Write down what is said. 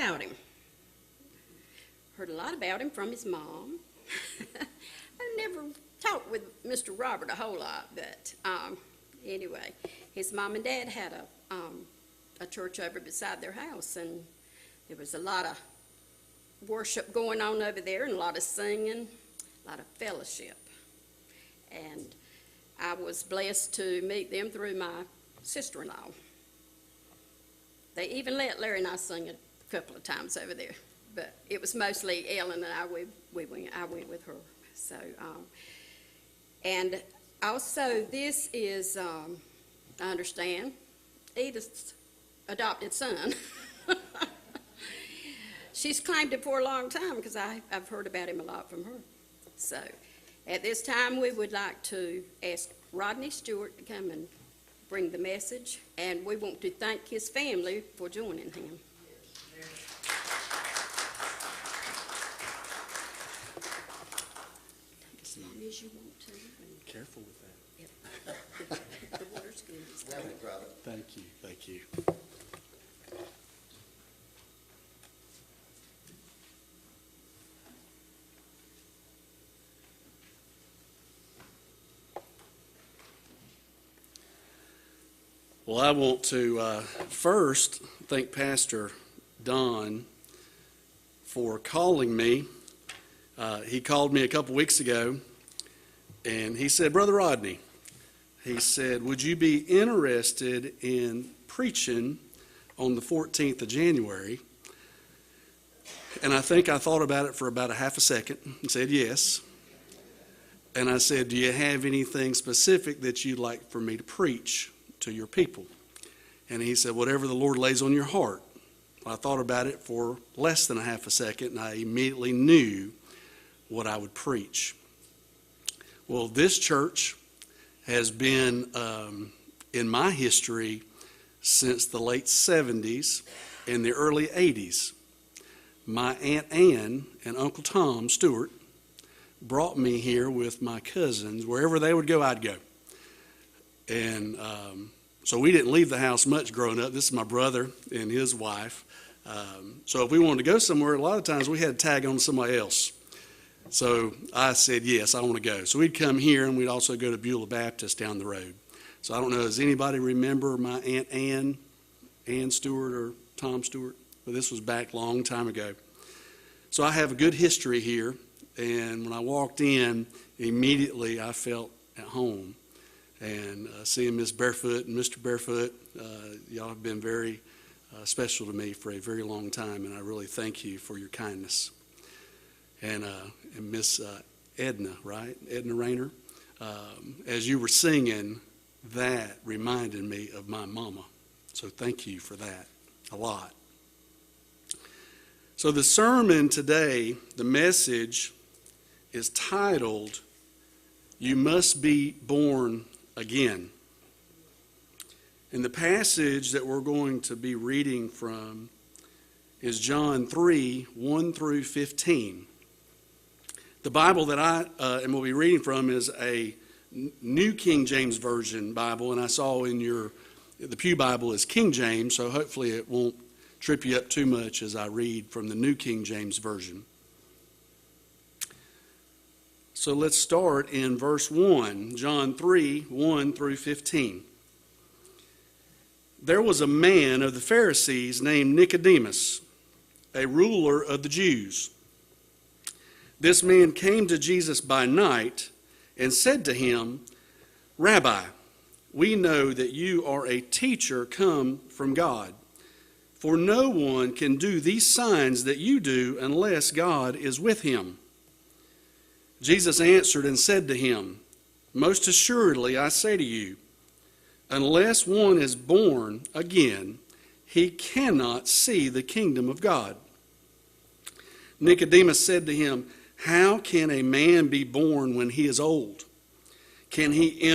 about him. Heard a lot about him from his mom. I never talked with Mr. Robert a whole lot, but anyway, his mom and dad had a church over beside their house, and there was a lot of worship going on over there and a lot of singing, a lot of fellowship. And I was blessed to meet them through my sister-in-law. They even let Larry and I sing a couple of times over there, but it was mostly Ellen and I. I went with her. So, and also this is, I understand, Edith's adopted son. She's claimed it for a long time because I've heard about him a lot from her. So, at this time, we would like to ask Rodney Stewart to come and bring the message, and we want to thank his family for joining him. Take as long as you want to. Careful with that. Yep. The water's good. Thank you, thank you. Well, I want to first thank Pastor Don for calling me. He called me a couple weeks ago, and he said, Brother Rodney, he said, would you be interested in preaching on the 14th of January? And I think I thought about it for about a half a second and said yes. And I said, do you have anything specific that you'd like for me to preach to your people? And he said, whatever the Lord lays on your heart. I thought about it for less than a half a second, and I immediately knew what I would preach. Well, this church has been in my history since the late 70s and the early 80s. My Aunt Ann and Uncle Tom Stewart brought me here with my cousins. Wherever they would go, I'd go. And so we didn't leave the house much growing up. This is my brother and his wife. So if we wanted to go somewhere, a lot of times we had to tag on to somebody else. So I said, yes, I want to go. So we'd come here, and we'd also go to Beulah Baptist down the road. So I don't know, does anybody remember my Aunt Ann Stewart or Tom Stewart? But this was back a long time ago. So I have a good history here, and when I walked in, immediately I felt at home. And seeing Miss Barefoot and Mr. Barefoot, y'all have been very special to me for a very long time, and I really thank you for your kindness. And Miss Edna, right? Edna Rayner, as you were singing, that reminded me of my mama. So thank you for that a lot. So the sermon today, the message, is titled, You Must Be Born Again. And the passage that we're going to be reading from is John 3, 1 through 15. The Bible that I will be reading from is a New King James Version Bible, and I saw in the Pew Bible is King James, so hopefully it won't trip you up too much as I read from the New King James Version. So let's start in verse 1, John 3, 1 through 15. There was a man of the Pharisees named Nicodemus, a ruler of the Jews. This man came to Jesus by night and said to him, Rabbi, we know that you are a teacher come from God, for no one can do these signs that you do unless God is with him. Jesus answered and said to him, Most assuredly I say to you, unless one is born again, he cannot see the kingdom of God. Nicodemus said to him, How can a man be born when he is old? Can he